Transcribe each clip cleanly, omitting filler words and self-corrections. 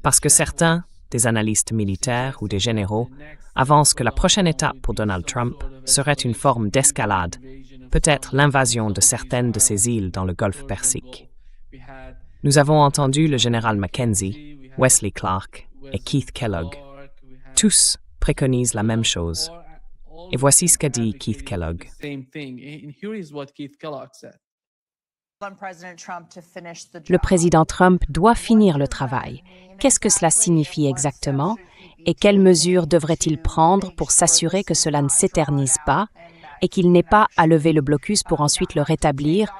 Parce que certains, des analystes militaires ou des généraux, avancent que la prochaine étape pour Donald Trump serait une forme d'escalade, peut-être l'invasion de certaines de ces îles dans le golfe Persique. Nous avons entendu le général Mackenzie, Wesley Clark et Keith Kellogg. Tous préconisent la même chose. Et voici ce qu'a dit Keith Kellogg. Le président Trump doit finir le travail. Qu'est-ce que cela signifie exactement? Et quelles mesures devrait-il prendre pour s'assurer que cela ne s'éternise pas et qu'il n'ait pas à lever le blocus pour ensuite le rétablir,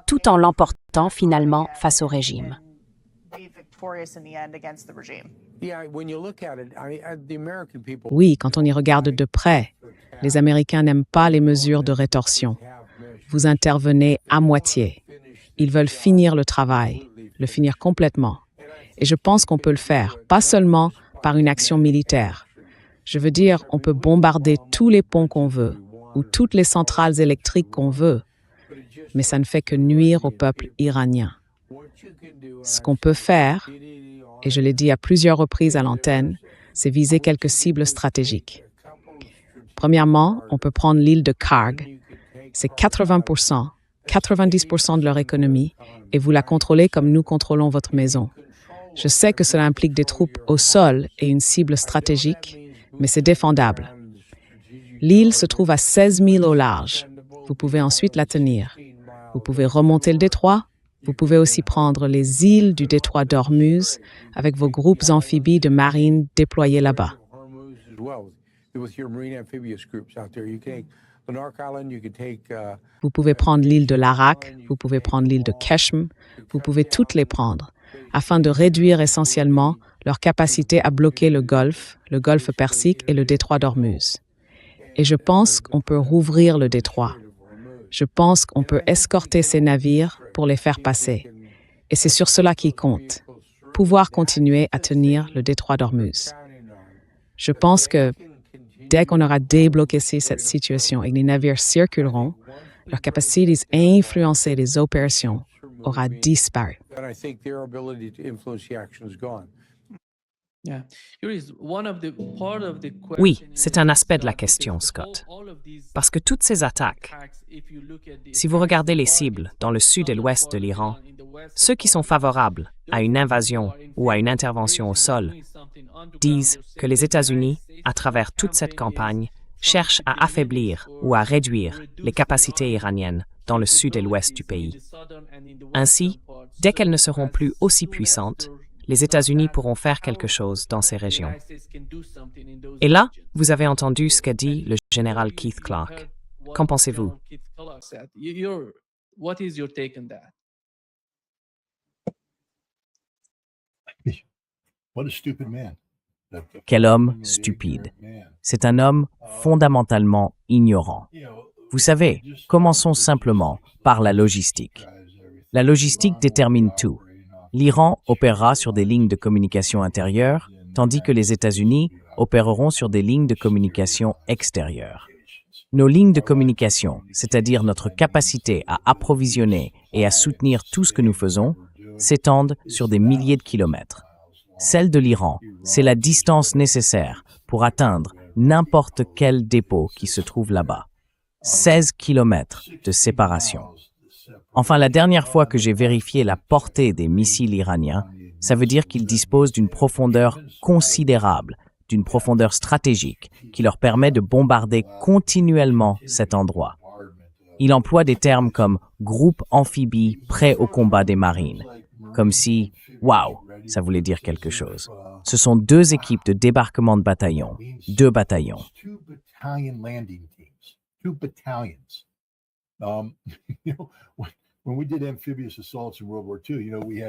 tout en l'emportant finalement face au régime? Oui, quand on y regarde de près, les Américains n'aiment pas les mesures de rétorsion. Vous intervenez à moitié. Ils veulent finir le travail, le finir complètement. Et je pense qu'on peut le faire, pas seulement par une action militaire. Je veux dire, on peut bombarder tous les ponts qu'on veut, ou toutes les centrales électriques qu'on veut, mais ça ne fait que nuire au peuple iranien. Ce qu'on peut faire, et je l'ai dit à plusieurs reprises à l'antenne, c'est viser quelques cibles stratégiques. Premièrement, on peut prendre l'île de Karg. C'est 80%, 90% de leur économie, et vous la contrôlez comme nous contrôlons votre maison. Je sais que cela implique des troupes au sol et une cible stratégique, mais c'est défendable. L'île se trouve à 16 000 au large. Vous pouvez ensuite la tenir. Vous pouvez remonter le détroit. Vous pouvez aussi prendre les îles du détroit d'Ormuz avec vos groupes amphibies de marine déployés là-bas. Vous pouvez prendre l'île de Larak, vous pouvez prendre l'île de Keshm, vous pouvez toutes les prendre, afin de réduire essentiellement leur capacité à bloquer le golfe Persique et le détroit d'Ormuz. Et je pense qu'on peut rouvrir le détroit. Je pense qu'on peut escorter ces navires pour les faire passer. Et c'est sur cela qui compte, pouvoir continuer à tenir le détroit d'Ormuz. Je pense que dès qu'on aura débloqué cette situation et que les navires circuleront, leur capacité à influencer les opérations aura disparu. Oui, c'est un aspect de la question, Scott. Parce que toutes ces attaques, si vous regardez les cibles dans le sud et l'ouest de l'Iran, ceux qui sont favorables à une invasion ou à une intervention au sol disent que les États-Unis, à travers toute cette campagne, cherchent à affaiblir ou à réduire les capacités iraniennes dans le sud et l'ouest du pays. Ainsi, dès qu'elles ne seront plus aussi puissantes, les États-Unis pourront faire quelque chose dans ces régions. Et là, vous avez entendu ce qu'a dit le général Keith Clark. Qu'en pensez-vous? Quel homme stupide. C'est un homme fondamentalement ignorant. Vous savez, commençons simplement par la logistique. La logistique détermine tout. L'Iran opérera sur des lignes de communication intérieures, tandis que les États-Unis opéreront sur des lignes de communication extérieures. Nos lignes de communication, c'est-à-dire notre capacité à approvisionner et à soutenir tout ce que nous faisons, s'étendent sur des milliers de kilomètres. Celle de l'Iran, c'est la distance nécessaire pour atteindre n'importe quel dépôt qui se trouve là-bas. 16 kilomètres de séparation. Enfin, la dernière fois que j'ai vérifié la portée des missiles iraniens, ça veut dire qu'ils disposent d'une profondeur considérable, d'une profondeur stratégique, qui leur permet de bombarder continuellement cet endroit. Il emploie des termes comme « groupe amphibie prêt au combat des marines », comme si, waouh, ça voulait dire quelque chose. Ce sont 2 équipes de débarquement de bataillons, 2 bataillons.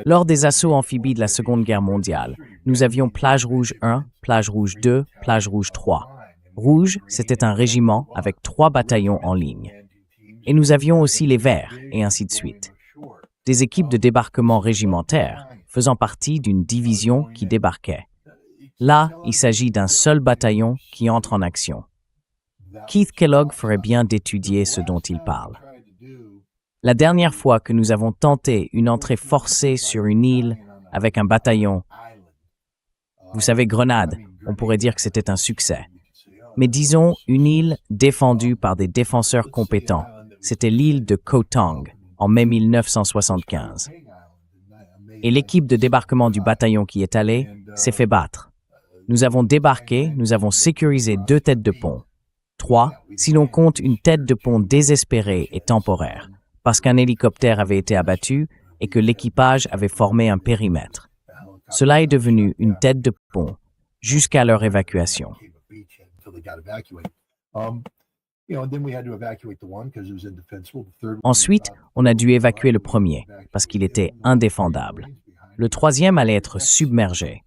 Lors des assauts amphibies de la Seconde Guerre mondiale, nous avions Plage Rouge 1, Plage Rouge 2, Plage Rouge 3. Rouge, c'était un régiment avec 3 bataillons en ligne. Et nous avions aussi les Verts, et ainsi de suite. Des équipes de débarquement régimentaires faisant partie d'une division qui débarquait. Là, il s'agit d'un seul bataillon qui entre en action. Keith Kellogg ferait bien d'étudier ce dont il parle. La dernière fois que nous avons tenté une entrée forcée sur une île avec un bataillon, vous savez, Grenade, on pourrait dire que c'était un succès. Mais disons une île défendue par des défenseurs compétents. C'était l'île de Koh Tang en mai 1975. Et l'équipe de débarquement du bataillon qui est allée s'est fait battre. Nous avons débarqué, nous avons sécurisé 2 têtes de pont. 3, si l'on compte une tête de pont désespérée et temporaire, parce qu'un hélicoptère avait été abattu et que l'équipage avait formé un périmètre. Cela est devenu une tête de pont jusqu'à leur évacuation. Ensuite, on a dû évacuer le premier, parce qu'il était indéfendable. Le troisième allait être submergé.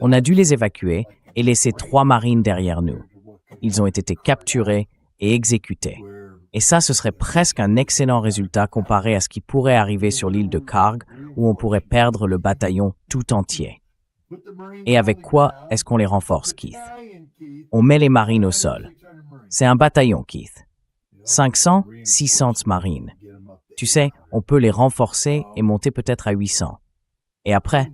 On a dû les évacuer et laisser 3 marines derrière nous. Ils ont été capturés et exécutés. Et ça, ce serait presque un excellent résultat comparé à ce qui pourrait arriver sur l'île de Karg, où on pourrait perdre le bataillon tout entier. Et avec quoi est-ce qu'on les renforce, Keith? On met les marines au sol. C'est un bataillon, Keith. 500, 600 marines. Tu sais, on peut les renforcer et monter peut-être à 800. Et après,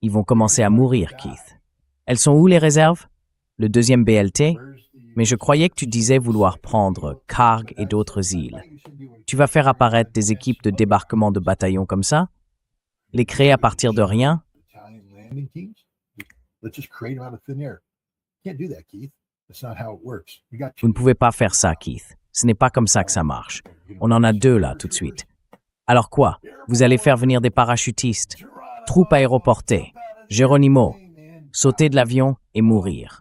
ils vont commencer à mourir, Keith. Elles sont où les réserves? Le deuxième BLT? Mais je croyais que tu disais vouloir prendre Karg et d'autres îles. Tu vas faire apparaître des équipes de débarquement de bataillons comme ça? Les créer à partir de rien? Vous ne pouvez pas faire ça, Keith. Ce n'est pas comme ça que ça marche. On en a 2 là, tout de suite. Alors quoi? Vous allez faire venir des parachutistes, troupes aéroportées, Geronimo, sauter de l'avion et mourir.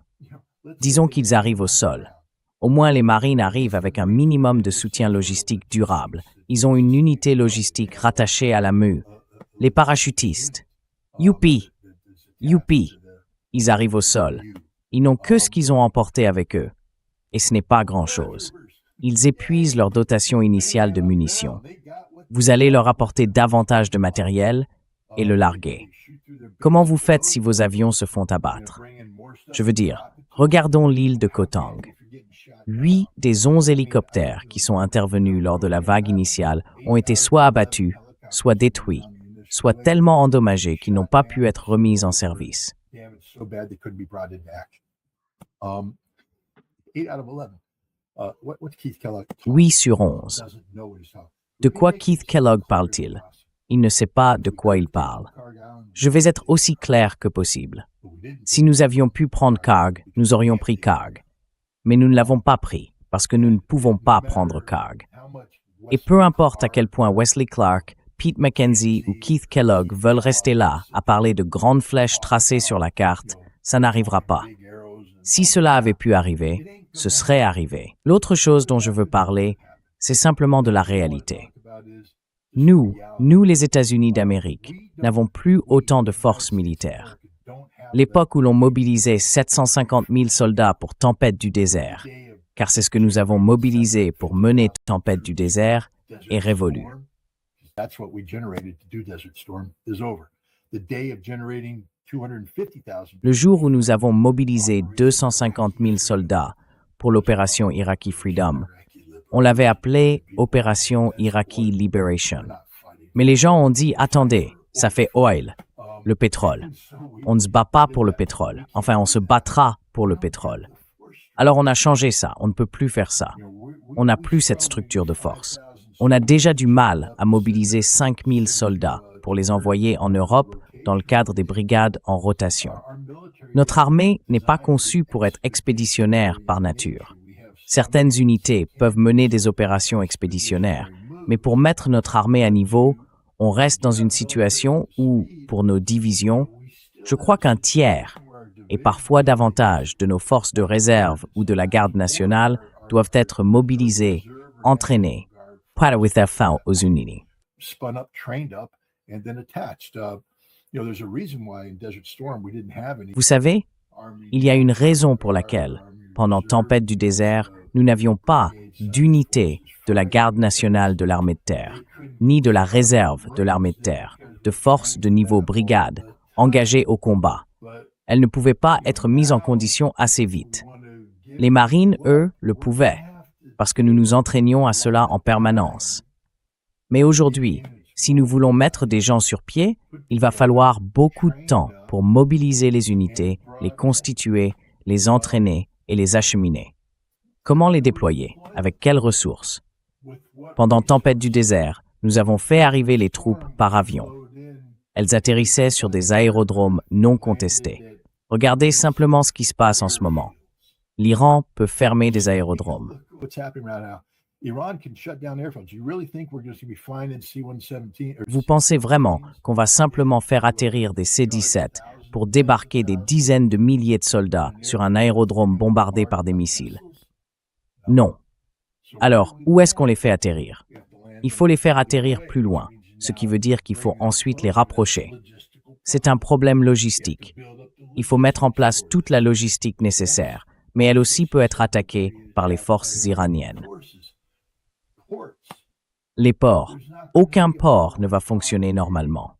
Disons qu'ils arrivent au sol. Au moins, les marines arrivent avec un minimum de soutien logistique durable. Ils ont une unité logistique rattachée à la MU. Les parachutistes. Youpi! Youpi! Ils arrivent au sol. Ils n'ont que ce qu'ils ont emporté avec eux. Et ce n'est pas grand-chose. Ils épuisent leur dotation initiale de munitions. Vous allez leur apporter davantage de matériel et le larguer. Comment vous faites si vos avions se font abattre? Je veux dire, regardons l'île de Koh Tang. 8 des 11 hélicoptères qui sont intervenus lors de la vague initiale ont été soit abattus, soit détruits, soit tellement endommagés qu'ils n'ont pas pu être remis en service. 8 sur 11. De quoi Keith Kellogg parle-t-il? Il ne sait pas de quoi il parle. Je vais être aussi clair que possible. Si nous avions pu prendre Karg, nous aurions pris Karg. Mais nous ne l'avons pas pris, parce que nous ne pouvons pas prendre Karg. Et peu importe à quel point Wesley Clark, Pete Mackenzie ou Keith Kellogg veulent rester là à parler de grandes flèches tracées sur la carte, ça n'arrivera pas. Si cela avait pu arriver, ce serait arrivé. L'autre chose dont je veux parler, c'est simplement de la réalité. Nous les États-Unis d'Amérique, n'avons plus autant de forces militaires. L'époque où l'on mobilisait 750 000 soldats pour Tempête du désert, car c'est ce que nous avons mobilisé pour mener Tempête du désert, est révolue. Le jour où nous avons mobilisé 250 000 soldats pour l'opération Iraqi Freedom, on l'avait appelée Opération Iraqi Liberation. Mais les gens ont dit « Attendez, ça fait oil, le pétrole. On ne se bat pas pour le pétrole. Enfin, on se battra pour le pétrole. » Alors on a changé ça, on ne peut plus faire ça. On n'a plus cette structure de force. On a déjà du mal à mobiliser 5 000 soldats pour les envoyer en Europe dans le cadre des brigades en rotation. Notre armée n'est pas conçue pour être expéditionnaire par nature. Certaines unités peuvent mener des opérations expéditionnaires, mais pour mettre notre armée à niveau, on reste dans une situation où, pour nos divisions, je crois qu'un tiers, et parfois davantage, de nos forces de réserve ou de la garde nationale doivent être mobilisés, entraînés, para with their fin aux Unis. Vous savez, il y a une raison pour laquelle, pendant Tempête du désert, nous n'avions pas d'unité de la garde nationale de l'armée de terre, ni de la réserve de l'armée de terre, de forces de niveau brigade, engagées au combat. Elles ne pouvaient pas être mises en condition assez vite. Les marines, eux, le pouvaient, parce que nous nous entraînions à cela en permanence. Mais aujourd'hui, si nous voulons mettre des gens sur pied, il va falloir beaucoup de temps pour mobiliser les unités, les constituer, les entraîner et les acheminer. Comment les déployer? Avec quelles ressources? Pendant Tempête du désert, nous avons fait arriver les troupes par avion. Elles atterrissaient sur des aérodromes non contestés. Regardez simplement ce qui se passe en ce moment. L'Iran peut fermer des aérodromes. Vous pensez vraiment qu'on va simplement faire atterrir des C-17 pour débarquer des dizaines de milliers de soldats sur un aérodrome bombardé par des missiles? Non. Alors, où est-ce qu'on les fait atterrir? Il faut les faire atterrir plus loin, ce qui veut dire qu'il faut ensuite les rapprocher. C'est un problème logistique. Il faut mettre en place toute la logistique nécessaire, mais elle aussi peut être attaquée par les forces iraniennes. Les ports. Aucun port ne va fonctionner normalement.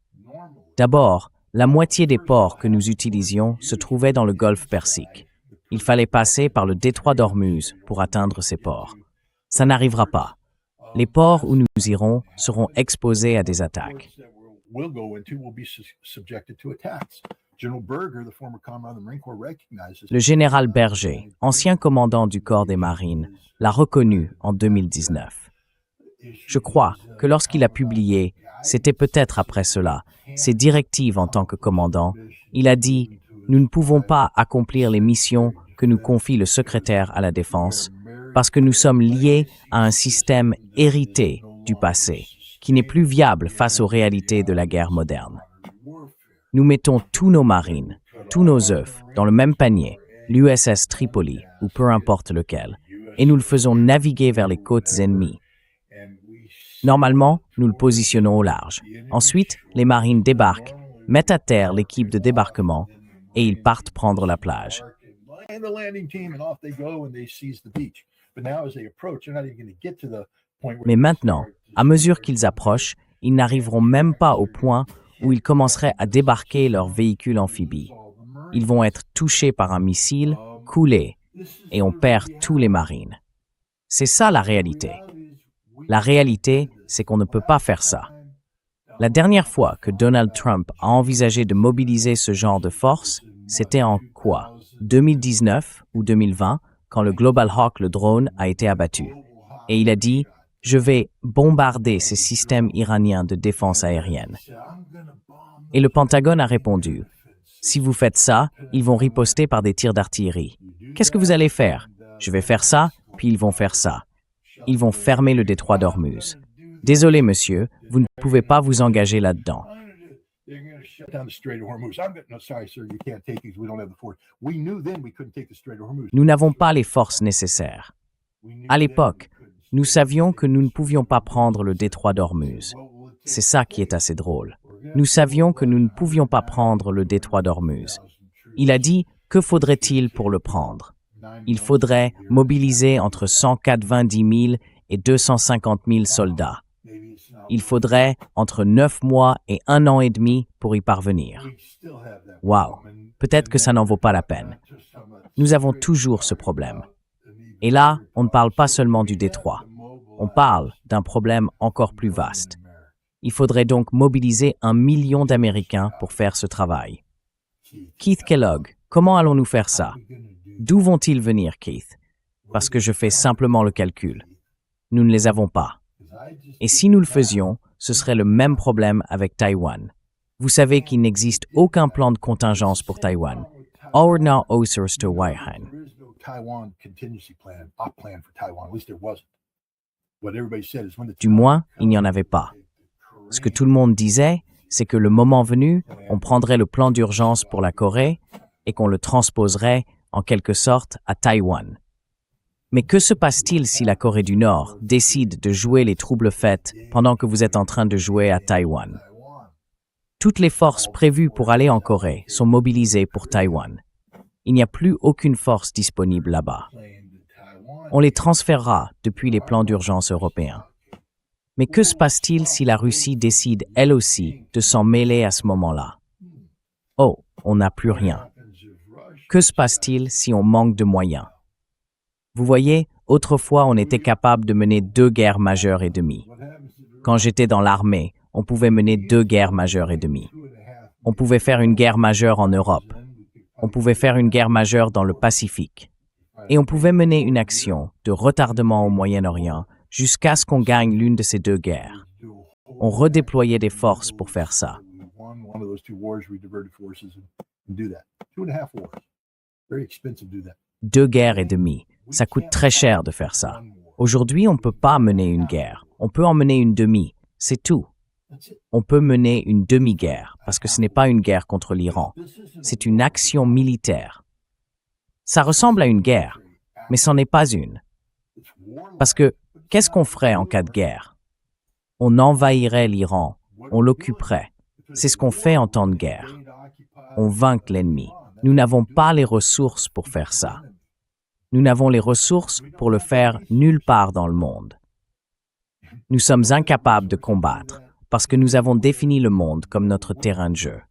D'abord, la moitié des ports que nous utilisions se trouvaient dans le golfe Persique. Il fallait passer par le détroit d'Ormuz pour atteindre ces ports. Ça n'arrivera pas. Les ports où nous irons seront exposés à des attaques. Le général Berger, ancien commandant du corps des marines, l'a reconnu en 2019. Je crois que lorsqu'il a publié, c'était peut-être après cela, ses directives en tant que commandant, il a dit « Nous ne pouvons pas accomplir les missions que nous confie le secrétaire à la Défense parce que nous sommes liés à un système hérité du passé, qui n'est plus viable face aux réalités de la guerre moderne. Nous mettons tous nos marines, tous nos œufs dans le même panier, l'USS Tripoli ou peu importe lequel, et nous le faisons naviguer vers les côtes ennemies. Normalement, nous le positionnons au large. Ensuite, les marines débarquent, mettent à terre l'équipe de débarquement et ils partent prendre la plage. Mais maintenant, à mesure qu'ils approchent, ils n'arriveront même pas au point où ils commenceraient à débarquer leurs véhicules amphibies. Ils vont être touchés par un missile, coulés, et on perd tous les marines. C'est ça la réalité. La réalité, c'est qu'on ne peut pas faire ça. La dernière fois que Donald Trump a envisagé de mobiliser ce genre de force, c'était en quoi? 2019 ou 2020, quand le Global Hawk, le drone, a été abattu. Et il a dit « Je vais bombarder ces systèmes iraniens de défense aérienne. » Et le Pentagone a répondu « Si vous faites ça, ils vont riposter par des tirs d'artillerie. Qu'est-ce que vous allez faire? Je vais faire ça, puis ils vont faire ça. Ils vont fermer le détroit d'Ormuz. Désolé, monsieur, vous ne pouvez pas vous engager là-dedans. » Nous n'avons pas les forces nécessaires. À l'époque, nous savions que nous ne pouvions pas prendre le détroit d'Ormuz. C'est ça qui est assez drôle. Nous savions que nous ne pouvions pas prendre le détroit d'Ormuz. Il a dit « Que faudrait-il pour le prendre ?» Il faudrait mobiliser entre 190 000 et 250 000 soldats. Il faudrait entre 9 mois et 1 an et demi pour y parvenir. Waouh, peut-être que ça n'en vaut pas la peine. Nous avons toujours ce problème. Et là, on ne parle pas seulement du détroit. On parle d'un problème encore plus vaste. Il faudrait donc mobiliser 1 million d'Américains pour faire ce travail. Keith Kellogg, comment allons-nous faire ça? D'où vont-ils venir, Keith? Parce que je fais simplement le calcul. Nous ne les avons pas. Et si nous le faisions, ce serait le même problème avec Taïwan. Vous savez qu'il n'existe aucun plan de contingence pour Taïwan. Ordna Osursto Waihan. Du moins, il n'y en avait pas. Ce que tout le monde disait, c'est que le moment venu, on prendrait le plan d'urgence pour la Corée et qu'on le transposerait, en quelque sorte, à Taïwan. Mais que se passe-t-il si la Corée du Nord décide de jouer les troubles-fêtes pendant que vous êtes en train de jouer à Taïwan? Toutes les forces prévues pour aller en Corée sont mobilisées pour Taïwan. Il n'y a plus aucune force disponible là-bas. On les transférera depuis les plans d'urgence européens. Mais que se passe-t-il si la Russie décide, elle aussi, de s'en mêler à ce moment-là? Oh, on n'a plus rien. Que se passe-t-il si on manque de moyens? Vous voyez, autrefois, on était capable de mener 2 guerres majeures et demie. Quand j'étais dans l'armée, on pouvait mener 2 guerres majeures et demie. On pouvait faire une guerre majeure en Europe. On pouvait faire une guerre majeure dans le Pacifique. Et on pouvait mener une action de retardement au Moyen-Orient jusqu'à ce qu'on gagne l'une de ces 2 guerres. On redéployait des forces pour faire ça. 2 guerres et demie. Ça coûte très cher de faire ça. Aujourd'hui, on ne peut pas mener une guerre. On peut en mener une demi. C'est tout. On peut mener une demi-guerre parce que ce n'est pas une guerre contre l'Iran. C'est une action militaire. Ça ressemble à une guerre, mais c'en est pas une. Parce que, qu'est-ce qu'on ferait en cas de guerre? On envahirait l'Iran, on l'occuperait. C'est ce qu'on fait en temps de guerre. On vaincre l'ennemi. Nous n'avons pas les ressources pour faire ça. Nous n'avons les ressources pour le faire nulle part dans le monde. Nous sommes incapables de combattre parce que nous avons défini le monde comme notre terrain de jeu.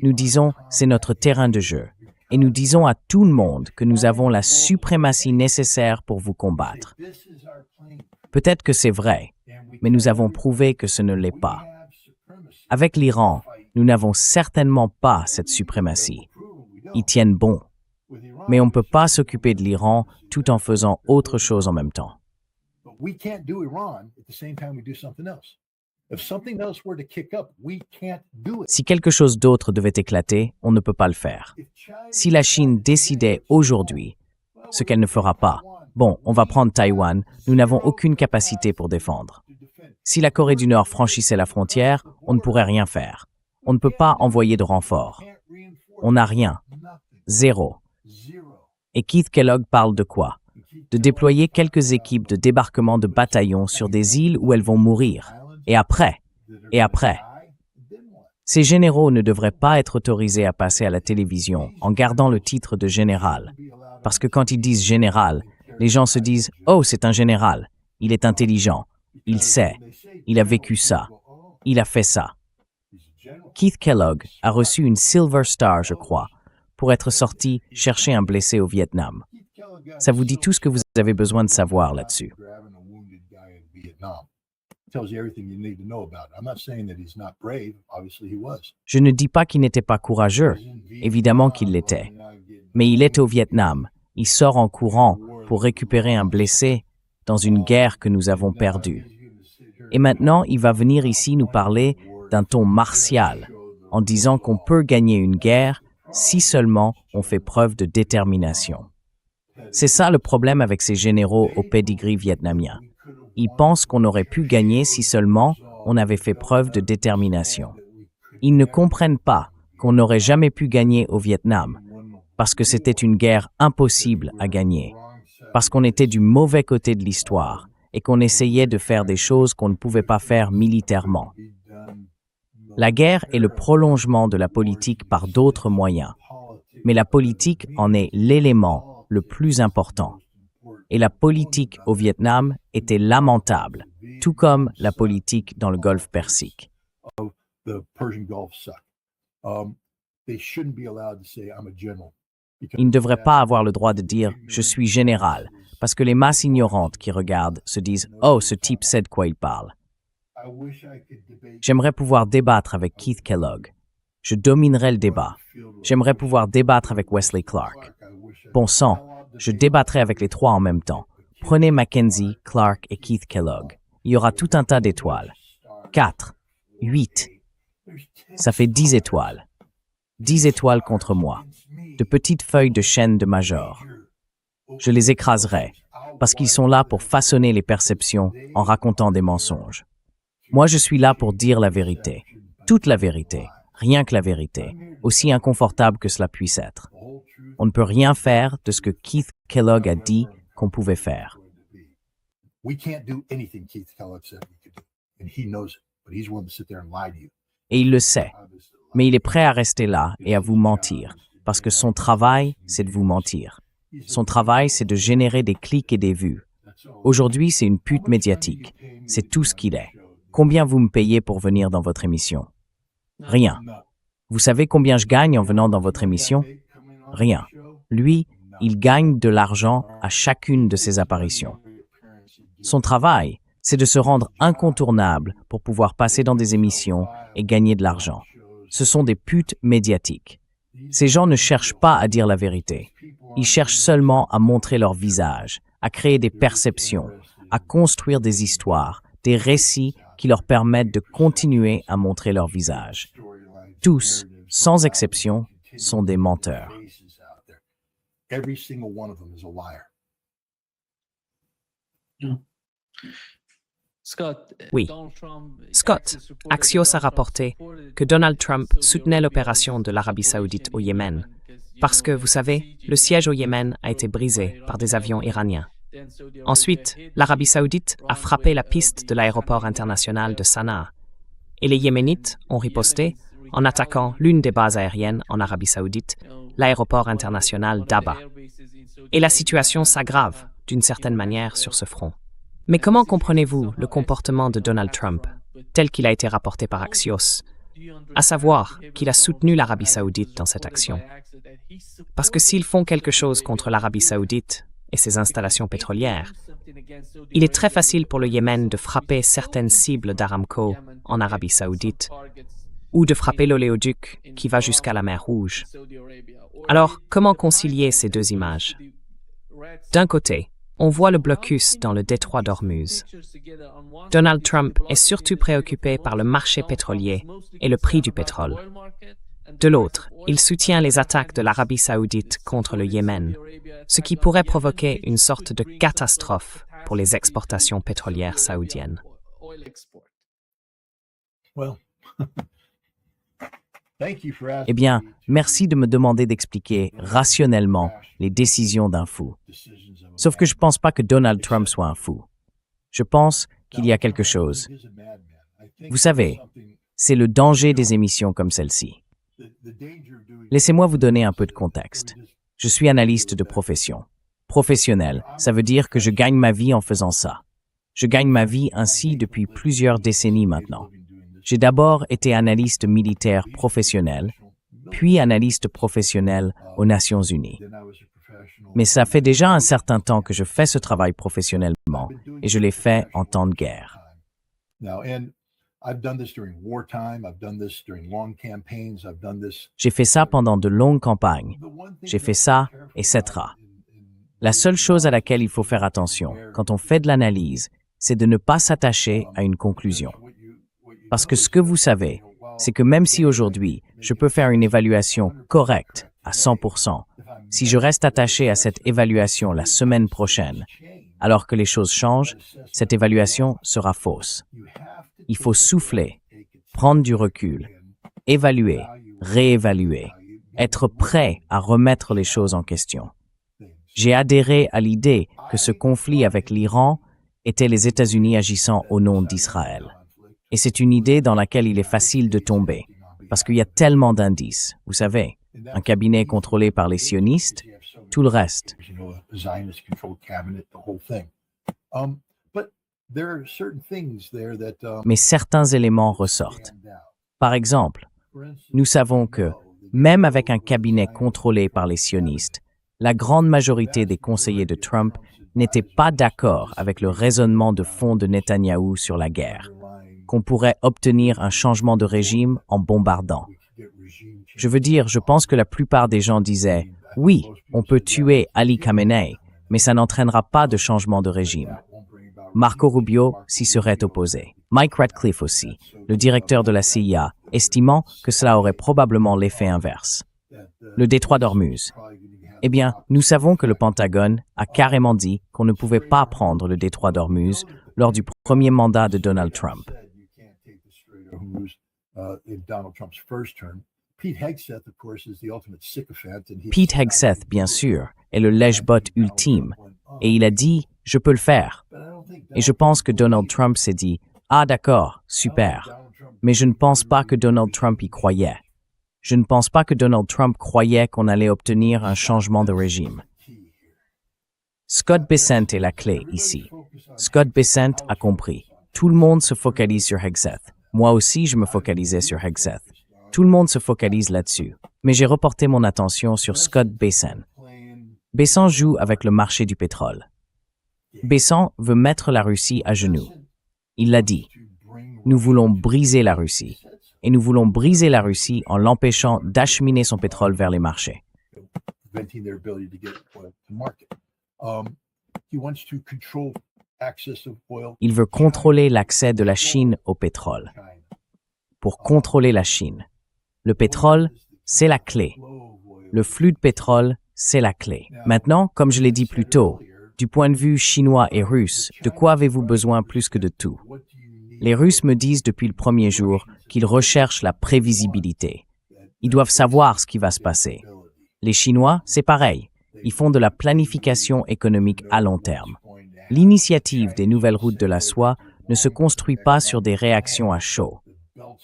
Nous disons, c'est notre terrain de jeu. Et nous disons à tout le monde que nous avons la suprématie nécessaire pour vous combattre. Peut-être que c'est vrai, mais nous avons prouvé que ce ne l'est pas. Avec l'Iran, nous n'avons certainement pas cette suprématie. Ils tiennent bon. Mais on ne peut pas s'occuper de l'Iran tout en faisant autre chose en même temps. Si quelque chose d'autre devait éclater, on ne peut pas le faire. Si la Chine décidait aujourd'hui, ce qu'elle ne fera pas, bon, on va prendre Taïwan, nous n'avons aucune capacité pour défendre. Si la Corée du Nord franchissait la frontière, on ne pourrait rien faire. On ne peut pas envoyer de renforts. On n'a rien. Zéro. Et Keith Kellogg parle de quoi? De déployer quelques équipes de débarquement de bataillons sur des îles où elles vont mourir. Et après? Ces généraux ne devraient pas être autorisés à passer à la télévision en gardant le titre de général. Parce que quand ils disent général, les gens se disent « Oh, c'est un général. Il est intelligent. Il sait. Il a vécu ça. Il a fait ça. » Keith Kellogg a reçu une Silver Star, je crois, pour être sorti chercher un blessé au Vietnam. Ça vous dit tout ce que vous avez besoin de savoir là-dessus. Je ne dis pas qu'il n'était pas courageux. Évidemment qu'il l'était. Mais il est au Vietnam. Il sort en courant pour récupérer un blessé dans une guerre que nous avons perdue. Et maintenant, il va venir ici nous parler d'un ton martial, en disant qu'on peut gagner une guerre si seulement on fait preuve de détermination. C'est ça le problème avec ces généraux au pedigree vietnamien. Ils pensent qu'on aurait pu gagner si seulement on avait fait preuve de détermination. Ils ne comprennent pas qu'on n'aurait jamais pu gagner au Vietnam, parce que c'était une guerre impossible à gagner, parce qu'on était du mauvais côté de l'histoire et qu'on essayait de faire des choses qu'on ne pouvait pas faire militairement. La guerre est le prolongement de la politique par d'autres moyens, mais la politique en est l'élément le plus important. Et la politique au Vietnam était lamentable, tout comme la politique dans le Golfe Persique. Ils ne devraient pas avoir le droit de dire « je suis général », parce que les masses ignorantes qui regardent se disent « oh, ce type sait de quoi il parle ». J'aimerais pouvoir débattre avec Keith Kellogg. Je dominerais le débat. J'aimerais pouvoir débattre avec Wesley Clark. Bon sang, je débattrai avec les 3 en même temps. Prenez Mackenzie, Clark et Keith Kellogg. Il y aura tout un tas d'étoiles. 4, 8. Ça fait 10 étoiles. 10 étoiles contre moi. De petites feuilles de chêne de major. Je les écraserai, parce qu'ils sont là pour façonner les perceptions en racontant des mensonges. Moi, je suis là pour dire la vérité. Toute la vérité. Rien que la vérité. Aussi inconfortable que cela puisse être. On ne peut rien faire de ce que Keith Kellogg a dit qu'on pouvait faire. Et il le sait. Mais il est prêt à rester là et à vous mentir, parce que son travail, c'est de vous mentir. Son travail, c'est de générer des clics et des vues. Aujourd'hui, c'est une pute médiatique. C'est tout ce qu'il est. Combien vous me payez pour venir dans votre émission? Rien. Vous savez combien je gagne en venant dans votre émission? Rien. Lui, il gagne de l'argent à chacune de ses apparitions. Son travail, c'est de se rendre incontournable pour pouvoir passer dans des émissions et gagner de l'argent. Ce sont des putes médiatiques. Ces gens ne cherchent pas à dire la vérité. Ils cherchent seulement à montrer leur visage, à créer des perceptions, à construire des histoires, des récits qui leur permettent de continuer à montrer leur visage. Tous, sans exception, sont des menteurs. Oui. Scott, Axios a rapporté que Donald Trump soutenait l'opération de l'Arabie saoudite au Yémen, parce que, vous savez, le siège au Yémen a été brisé par des avions iraniens. Ensuite, l'Arabie saoudite a frappé la piste de l'aéroport international de Sanaa, et les Yéménites ont riposté en attaquant l'une des bases aériennes en Arabie saoudite, l'aéroport international d'Aba. Et la situation s'aggrave, d'une certaine manière, sur ce front. Mais comment comprenez-vous le comportement de Donald Trump, tel qu'il a été rapporté par Axios, à savoir qu'il a soutenu l'Arabie saoudite dans cette action? Parce que s'ils font quelque chose contre l'Arabie saoudite et ses installations pétrolières, il est très facile pour le Yémen de frapper certaines cibles d'Aramco en Arabie saoudite ou de frapper l'oléoduc qui va jusqu'à la mer Rouge. Alors, comment concilier ces deux images? D'un côté, on voit le blocus dans le détroit d'Ormuz. Donald Trump est surtout préoccupé par le marché pétrolier et le prix du pétrole. De l'autre, il soutient les attaques de l'Arabie saoudite contre le Yémen, ce qui pourrait provoquer une sorte de catastrophe pour les exportations pétrolières saoudiennes. Eh bien, merci de me demander d'expliquer rationnellement les décisions d'un fou. Sauf que je ne pense pas que Donald Trump soit un fou. Je pense qu'il y a quelque chose. Vous savez, c'est le danger des émissions comme celle-ci. Laissez-moi vous donner un peu de contexte. Je suis analyste de profession. Professionnel, ça veut dire que je gagne ma vie en faisant ça. Je gagne ma vie ainsi depuis plusieurs décennies maintenant. J'ai d'abord été analyste militaire professionnel, puis analyste professionnel aux Nations Unies. Mais ça fait déjà un certain temps que je fais ce travail professionnellement, et je l'ai fait en temps de guerre. J'ai fait ça pendant de longues campagnes. J'ai fait ça, etc. La seule chose à laquelle il faut faire attention quand on fait de l'analyse, c'est de ne pas s'attacher à une conclusion. Parce que ce que vous savez, c'est que même si aujourd'hui, je peux faire une évaluation correcte à 100%, si je reste attaché à cette évaluation la semaine prochaine, alors que les choses changent, cette évaluation sera fausse. Il faut souffler, prendre du recul, évaluer, réévaluer, être prêt à remettre les choses en question. J'ai adhéré à l'idée que ce conflit avec l'Iran était les États-Unis agissant au nom d'Israël. Et c'est une idée dans laquelle il est facile de tomber, parce qu'il y a tellement d'indices. Vous savez, un cabinet contrôlé par les sionistes, tout le reste. Mais certains éléments ressortent. Par exemple, nous savons que, même avec un cabinet contrôlé par les sionistes, la grande majorité des conseillers de Trump n'étaient pas d'accord avec le raisonnement de fond de Netanyahou sur la guerre, qu'on pourrait obtenir un changement de régime en bombardant. Je veux dire, je pense que la plupart des gens disaient « Oui, on peut tuer Ali Khamenei, mais ça n'entraînera pas de changement de régime. » Marco Rubio s'y serait opposé. Mike Ratcliffe aussi, le directeur de la CIA, estimant que cela aurait probablement l'effet inverse. Le détroit d'Ormuz. Eh bien, nous savons que le Pentagone a carrément dit qu'on ne pouvait pas prendre le détroit d'Ormuz lors du premier mandat de Donald Trump. Pete Hegseth, bien sûr, est le lèche-botte ultime, et il a dit « Je peux le faire ». Et je pense que Donald Trump s'est dit « Ah d'accord, super ». Mais je ne pense pas que Donald Trump y croyait. Je ne pense pas que Donald Trump croyait qu'on allait obtenir un changement de régime. Scott Bessent est la clé ici. Scott Bessent a compris. Tout le monde se focalise sur Hegseth. Moi aussi, je me focalisais sur Hegseth. Tout le monde se focalise là-dessus. Mais j'ai reporté mon attention sur Scott Bessent. Bessent joue avec le marché du pétrole. Bessent veut mettre la Russie à genoux. Il l'a dit. Nous voulons briser la Russie. Et nous voulons briser la Russie en l'empêchant d'acheminer son pétrole vers les marchés. Il veut contrôler l'accès de la Chine au pétrole. Pour contrôler la Chine, le pétrole, c'est la clé. Le flux de pétrole, c'est la clé. Maintenant, comme je l'ai dit plus tôt, du point de vue chinois et russe, de quoi avez-vous besoin plus que de tout? Les Russes me disent depuis le premier jour qu'ils recherchent la prévisibilité. Ils doivent savoir ce qui va se passer. Les Chinois, c'est pareil. Ils font de la planification économique à long terme. L'initiative des nouvelles routes de la soie ne se construit pas sur des réactions à chaud.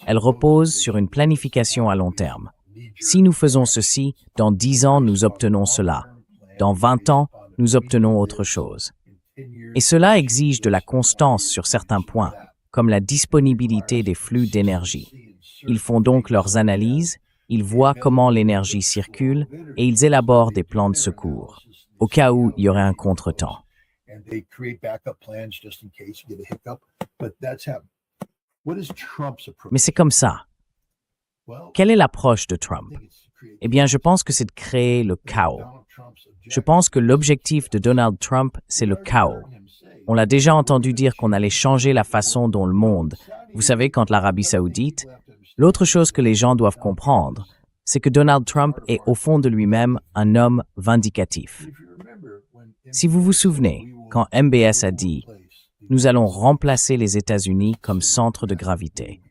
Elle repose sur une planification à long terme. Si nous faisons ceci, dans 10 ans, nous obtenons cela. Dans 20 ans, nous obtenons autre chose. Et cela exige de la constance sur certains points, comme la disponibilité des flux d'énergie. Ils font donc leurs analyses, ils voient comment l'énergie circule et ils élaborent des plans de secours, au cas où il y aurait un contretemps. Mais c'est comme ça. Quelle est l'approche de Trump? Eh bien, je pense que c'est de créer le chaos. Je pense que l'objectif de Donald Trump, c'est le chaos. On l'a déjà entendu dire qu'on allait changer la façon dont le monde, vous savez, quand l'Arabie Saoudite. L'autre chose que les gens doivent comprendre, c'est que Donald Trump est au fond de lui-même un homme vindicatif. Si vous vous souvenez, quand MBS a dit « Nous allons remplacer les États-Unis comme centre de gravité.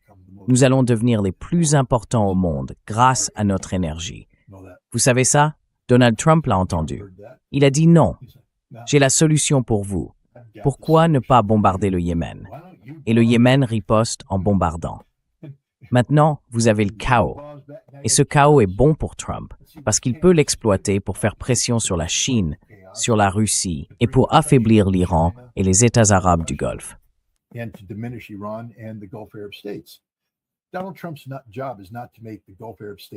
Nous allons devenir les plus importants au monde grâce à notre énergie. » Vous savez ça? Donald Trump l'a entendu. Il a dit « Non, j'ai la solution pour vous. Pourquoi ne pas bombarder le Yémen? » Et le Yémen riposte en bombardant. Maintenant, vous avez le chaos. Et ce chaos est bon pour Trump, parce qu'il peut l'exploiter pour faire pression sur la Chine, sur la Russie, et pour affaiblir l'Iran et les États arabes du Golfe.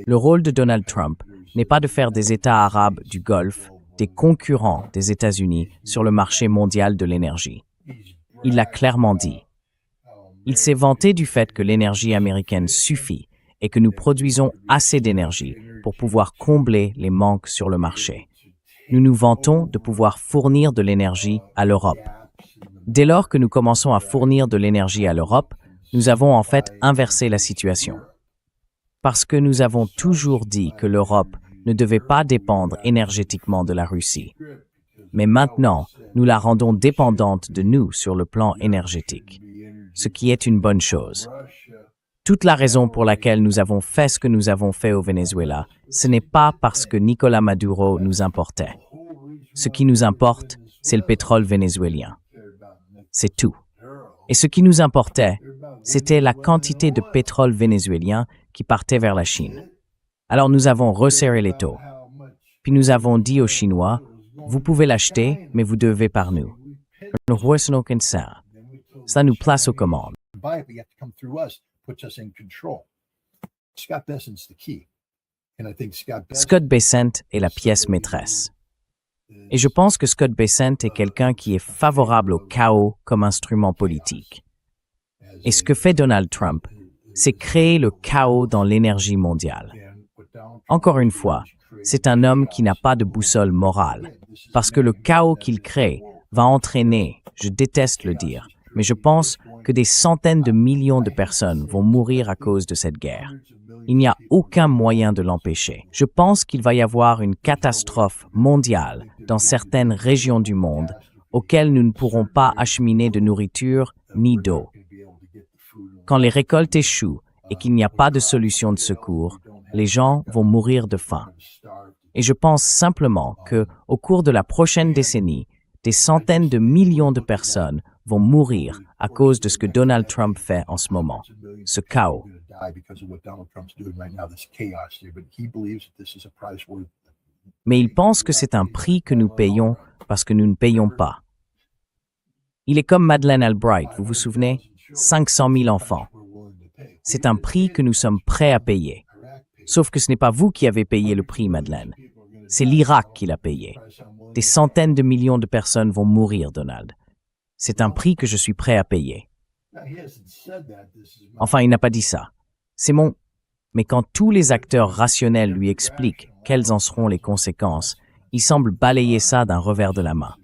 Le rôle de Donald Trump n'est pas de faire des États arabes du Golfe des concurrents des États-Unis sur le marché mondial de l'énergie. Il l'a clairement dit. Il s'est vanté du fait que l'énergie américaine suffit et que nous produisons assez d'énergie pour pouvoir combler les manques sur le marché. Nous nous vantons de pouvoir fournir de l'énergie à l'Europe. Dès lors que nous commençons à fournir de l'énergie à l'Europe, nous avons en fait inversé la situation. Parce que nous avons toujours dit que l'Europe ne devait pas dépendre énergétiquement de la Russie. Mais maintenant, nous la rendons dépendante de nous sur le plan énergétique, ce qui est une bonne chose. Toute la raison pour laquelle nous avons fait ce que nous avons fait au Venezuela, ce n'est pas parce que Nicolás Maduro nous importait. Ce qui nous importe, c'est le pétrole vénézuélien. C'est tout. Et ce qui nous importait, c'était la quantité de pétrole vénézuélien qui partait vers la Chine. Alors nous avons resserré les taux. Puis nous avons dit aux Chinois, vous pouvez l'acheter, mais vous devez par nous. Ça nous place aux commandes. Scott Bessent est la pièce maîtresse. Et je pense que Scott Bessent est quelqu'un qui est favorable au chaos comme instrument politique. Et ce que fait Donald Trump, c'est créer le chaos dans l'énergie mondiale. Encore une fois, c'est un homme qui n'a pas de boussole morale, parce que le chaos qu'il crée va entraîner, je déteste le dire, mais je pense que des centaines de millions de personnes vont mourir à cause de cette guerre. Il n'y a aucun moyen de l'empêcher. Je pense qu'il va y avoir une catastrophe mondiale dans certaines régions du monde auxquelles nous ne pourrons pas acheminer de nourriture ni d'eau. Quand les récoltes échouent et qu'il n'y a pas de solution de secours, les gens vont mourir de faim. Et je pense simplement que, au cours de la prochaine décennie, des centaines de millions de personnes vont mourir à cause de ce que Donald Trump fait en ce moment, ce chaos. Mais il pense que c'est un prix que nous payons parce que nous ne payons pas. Il est comme Madeleine Albright, vous vous souvenez? 500 000 enfants. C'est un prix que nous sommes prêts à payer. Sauf que ce n'est pas vous qui avez payé le prix, Madeleine. C'est l'Irak qui l'a payé. Des centaines de millions de personnes vont mourir, Donald. C'est un prix que je suis prêt à payer. Enfin, il n'a pas dit ça. C'est mon... Mais quand tous les acteurs rationnels lui expliquent quelles en seront les conséquences, il semble balayer ça d'un revers de la main.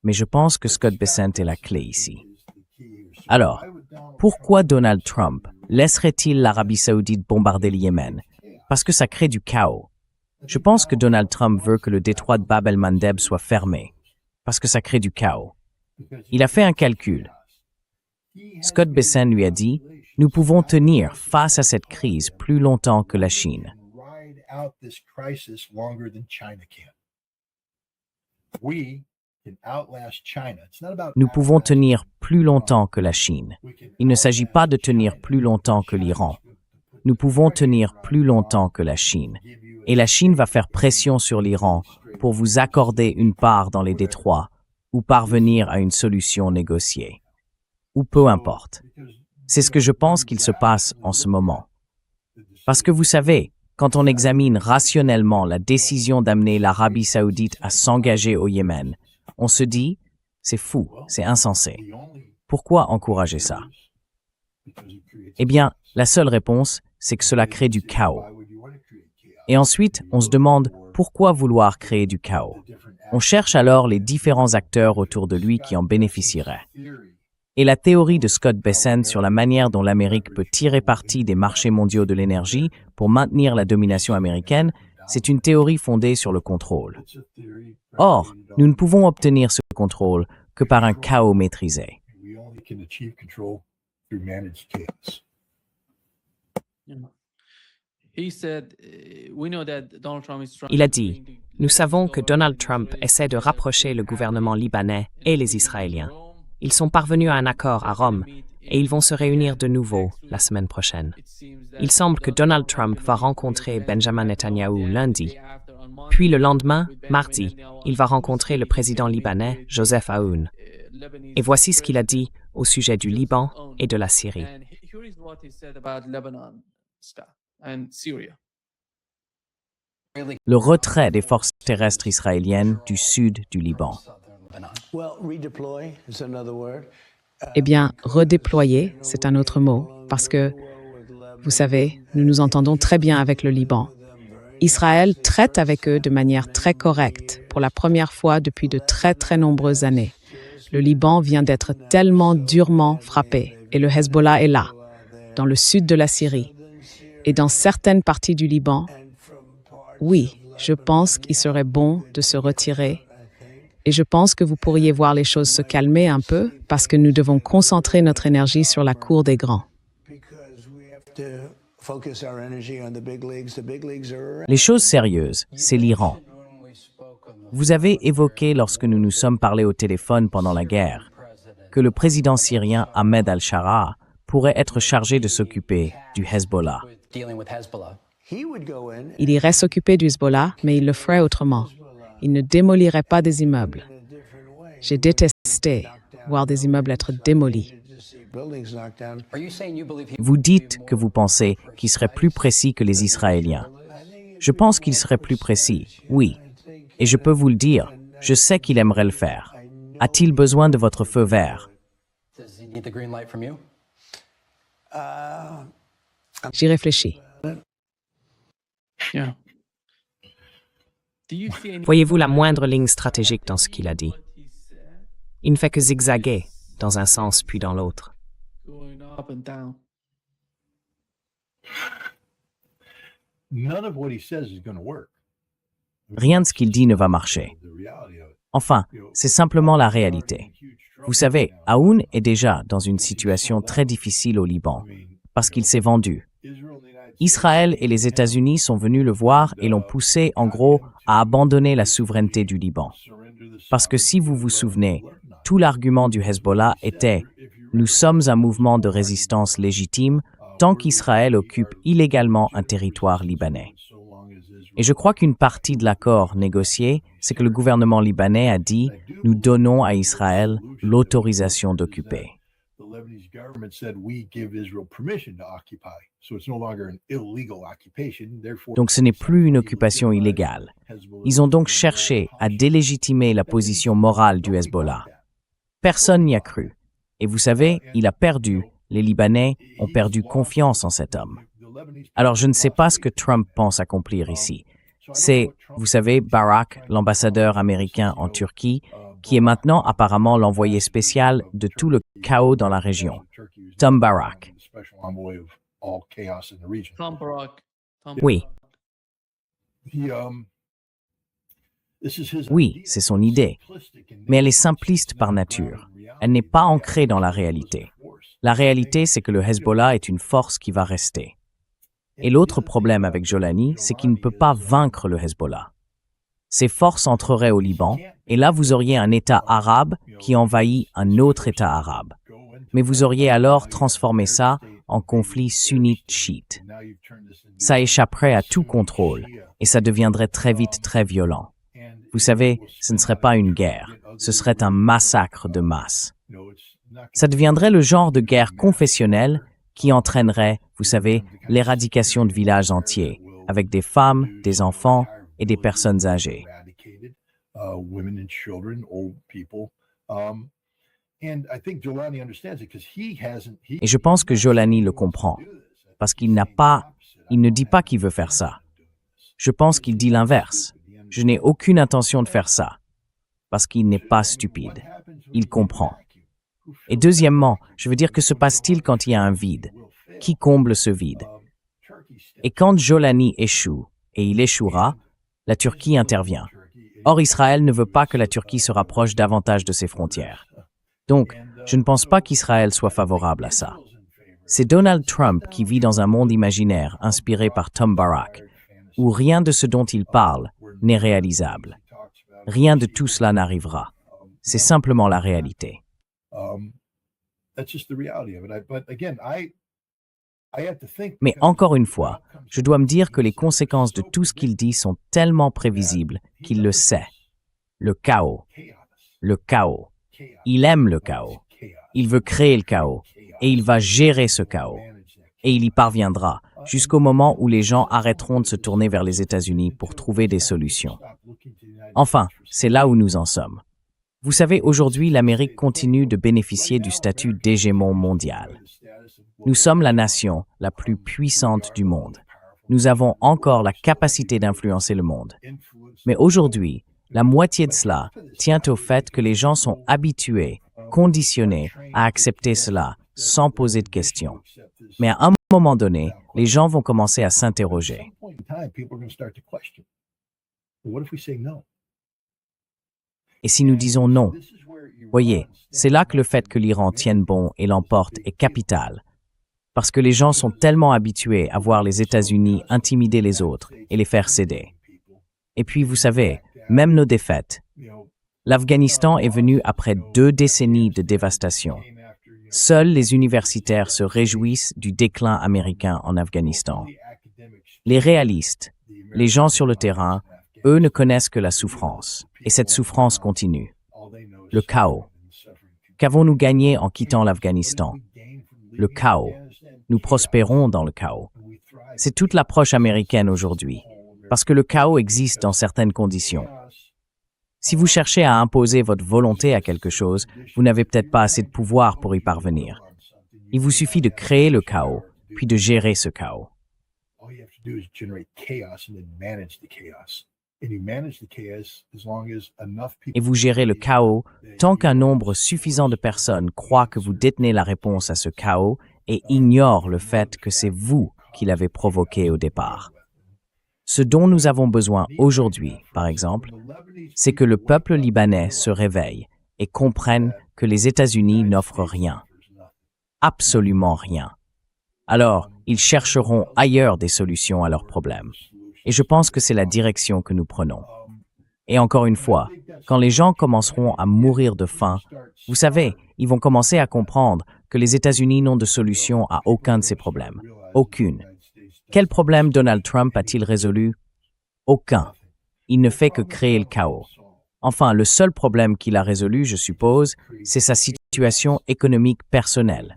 Mais je pense que Scott Bessent est la clé ici. Alors, pourquoi Donald Trump laisserait-il l'Arabie Saoudite bombarder le Yémen? Parce que ça crée du chaos. Je pense que Donald Trump veut que le détroit de Bab el-Mandeb soit fermé, parce que ça crée du chaos. Il a fait un calcul. Scott Bessent lui a dit, « Nous pouvons tenir face à cette crise plus longtemps que la Chine. » Nous pouvons tenir plus longtemps que la Chine. Il ne s'agit pas de tenir plus longtemps que l'Iran. Nous pouvons tenir plus longtemps que la Chine. Et la Chine va faire pression sur l'Iran pour vous accorder une part dans les détroits ou parvenir à une solution négociée. Ou peu importe. C'est ce que je pense qu'il se passe en ce moment. Parce que vous savez, quand on examine rationnellement la décision d'amener l'Arabie Saoudite à s'engager au Yémen, on se dit, c'est fou, c'est insensé. Pourquoi encourager ça? Eh bien, la seule réponse, c'est que cela crée du chaos. Et ensuite, on se demande pourquoi vouloir créer du chaos. On cherche alors les différents acteurs autour de lui qui en bénéficieraient. Et la théorie de Scott Bessent sur la manière dont l'Amérique peut tirer parti des marchés mondiaux de l'énergie pour maintenir la domination américaine, c'est une théorie fondée sur le contrôle. Or, nous ne pouvons obtenir ce contrôle que par un chaos maîtrisé. Il a dit, « Nous savons que Donald Trump essaie de rapprocher le gouvernement libanais et les Israéliens. Ils sont parvenus à un accord à Rome et ils vont se réunir de nouveau la semaine prochaine. Il semble que Donald Trump va rencontrer Benjamin Netanyahou lundi. Puis le lendemain, mardi, il va rencontrer le président libanais, Joseph Aoun. Et voici ce qu'il a dit au sujet du Liban et de la Syrie. Le retrait des forces terrestres israéliennes du sud du Liban. Eh bien, redéployer, c'est un autre mot, parce que, vous savez, nous nous entendons très bien avec le Liban. Israël traite avec eux de manière très correcte, pour la première fois depuis de très très nombreuses années. Le Liban vient d'être tellement durement frappé, et le Hezbollah est là, dans le sud de la Syrie. Et dans certaines parties du Liban, oui, je pense qu'il serait bon de se retirer. Et je pense que vous pourriez voir les choses se calmer un peu parce que nous devons concentrer notre énergie sur la cour des grands. Les choses sérieuses, c'est l'Iran. Vous avez évoqué lorsque nous nous sommes parlé au téléphone pendant la guerre que le président syrien Ahmed al-Shara pourrait être chargé de s'occuper du Hezbollah. Il irait s'occuper du Hezbollah, mais il le ferait autrement. Il ne démolirait pas des immeubles. J'ai détesté voir des immeubles être démolis. Vous dites que vous pensez qu'il serait plus précis que les Israéliens. Je pense qu'il serait plus précis, oui. Et je peux vous le dire, je sais qu'il aimerait le faire. A-t-il besoin de votre feu vert? J'y réfléchis. Voyez-vous la moindre ligne stratégique dans ce qu'il a dit? Il ne fait que zigzaguer dans un sens puis dans l'autre. Rien de ce qu'il dit ne va marcher. Enfin, c'est simplement la réalité. Vous savez, Aoun est déjà dans une situation très difficile au Liban, parce qu'il s'est vendu. Israël et les États-Unis sont venus le voir et l'ont poussé, en gros, à abandonner la souveraineté du Liban. Parce que si vous vous souvenez, tout l'argument du Hezbollah était « Nous sommes un mouvement de résistance légitime tant qu'Israël occupe illégalement un territoire libanais ». Et je crois qu'une partie de l'accord négocié, c'est que le gouvernement libanais a dit « Nous donnons à Israël l'autorisation d'occuper ». Donc ce n'est plus une occupation illégale. Ils ont donc cherché à délégitimer la position morale du Hezbollah. Personne n'y a cru. Et vous savez, il a perdu. Les Libanais ont perdu confiance en cet homme. Alors je ne sais pas ce que Trump pense accomplir ici. C'est, vous savez, Barak, l'ambassadeur américain en Turquie, qui est maintenant apparemment l'envoyé spécial de tout le chaos dans la région. Tom Barak. Oui. Oui, c'est son idée. Mais elle est simpliste par nature. Elle n'est pas ancrée dans la réalité. La réalité, c'est que le Hezbollah est une force qui va rester. Et l'autre problème avec Jolani, c'est qu'il ne peut pas vaincre le Hezbollah. Ces forces entreraient au Liban, et là vous auriez un État arabe qui envahit un autre État arabe. Mais vous auriez alors transformé ça en conflit sunnite-chiite. Ça échapperait à tout contrôle, et ça deviendrait très vite très violent. Vous savez, ce ne serait pas une guerre, ce serait un massacre de masse. Ça deviendrait le genre de guerre confessionnelle qui entraînerait, vous savez, l'éradication de villages entiers, avec des femmes, des enfants et des personnes âgées. Et je pense que Jolani le comprend, parce qu'il ne dit pas qu'il veut faire ça. Je pense qu'il dit l'inverse. Je n'ai aucune intention de faire ça, parce qu'il n'est pas stupide. Il comprend. Et deuxièmement, je veux dire, que se passe-t-il quand il y a un vide? Qui comble ce vide? Et quand Jolani échoue, et il échouera, la Turquie intervient. Or, Israël ne veut pas que la Turquie se rapproche davantage de ses frontières. Donc, je ne pense pas qu'Israël soit favorable à ça. C'est Donald Trump qui vit dans un monde imaginaire inspiré par Tom Barak, où rien de ce dont il parle n'est réalisable. Rien de tout cela n'arrivera. C'est simplement la réalité. Mais encore une fois, je dois me dire que les conséquences de tout ce qu'il dit sont tellement prévisibles qu'il le sait. Le chaos. Le chaos. Il aime le chaos. Il veut créer le chaos. Et il va gérer ce chaos. Et il y parviendra, jusqu'au moment où les gens arrêteront de se tourner vers les États-Unis pour trouver des solutions. Enfin, c'est là où nous en sommes. Vous savez, aujourd'hui, l'Amérique continue de bénéficier du statut d'hégémon mondial. Nous sommes la nation la plus puissante du monde. Nous avons encore la capacité d'influencer le monde. Mais aujourd'hui, la moitié de cela tient au fait que les gens sont habitués, conditionnés à accepter cela sans poser de questions. Mais à un moment donné, les gens vont commencer à s'interroger. Et si nous disons non? Voyez, c'est là que le fait que l'Iran tienne bon et l'emporte est capital. Parce que les gens sont tellement habitués à voir les États-Unis intimider les autres et les faire céder. Et puis, vous savez, même nos défaites. L'Afghanistan est venu après 2 décennies de dévastation. Seuls les universitaires se réjouissent du déclin américain en Afghanistan. Les réalistes, les gens sur le terrain, eux ne connaissent que la souffrance. Et cette souffrance continue. Le chaos. Qu'avons-nous gagné en quittant l'Afghanistan? Le chaos. Nous prospérons dans le chaos. C'est toute l'approche américaine aujourd'hui, parce que le chaos existe dans certaines conditions. Si vous cherchez à imposer votre volonté à quelque chose, vous n'avez peut-être pas assez de pouvoir pour y parvenir. Il vous suffit de créer le chaos, puis de gérer ce chaos. Et vous gérez le chaos tant qu'un nombre suffisant de personnes croient que vous détenez la réponse à ce chaos et ignorent le fait que c'est vous qui l'avez provoqué au départ. Ce dont nous avons besoin aujourd'hui, par exemple, c'est que le peuple libanais se réveille et comprenne que les États-Unis n'offrent rien. Absolument rien. Alors, ils chercheront ailleurs des solutions à leurs problèmes. Et je pense que c'est la direction que nous prenons. Et encore une fois, quand les gens commenceront à mourir de faim, vous savez, ils vont commencer à comprendre que les États-Unis n'ont de solution à aucun de ces problèmes. Aucune. Quel problème Donald Trump a-t-il résolu? Aucun. Il ne fait que créer le chaos. Enfin, le seul problème qu'il a résolu, je suppose, c'est sa situation économique personnelle.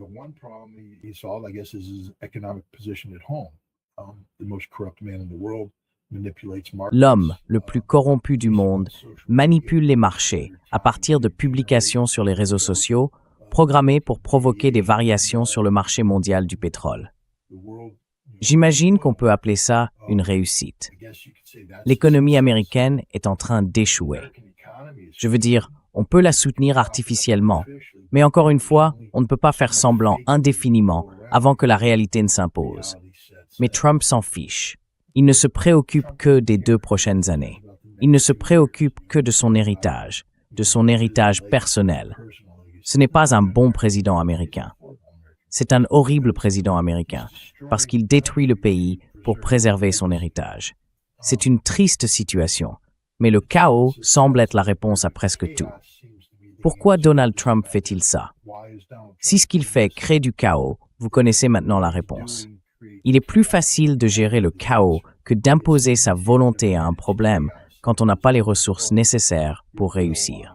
L'homme le plus corrompu du monde manipule les marchés à partir de publications sur les réseaux sociaux, programmés pour provoquer des variations sur le marché mondial du pétrole. J'imagine qu'on peut appeler ça une réussite. L'économie américaine est en train d'échouer. Je veux dire, on peut la soutenir artificiellement, mais encore une fois, on ne peut pas faire semblant indéfiniment avant que la réalité ne s'impose. Mais Trump s'en fiche. Il ne se préoccupe que des 2 prochaines années. Il ne se préoccupe que de son héritage personnel. Ce n'est pas un bon président américain. C'est un horrible président américain, parce qu'il détruit le pays pour préserver son héritage. C'est une triste situation, mais le chaos semble être la réponse à presque tout. Pourquoi Donald Trump fait-il ça? Si ce qu'il fait crée du chaos, vous connaissez maintenant la réponse. Il est plus facile de gérer le chaos que d'imposer sa volonté à un problème quand on n'a pas les ressources nécessaires pour réussir.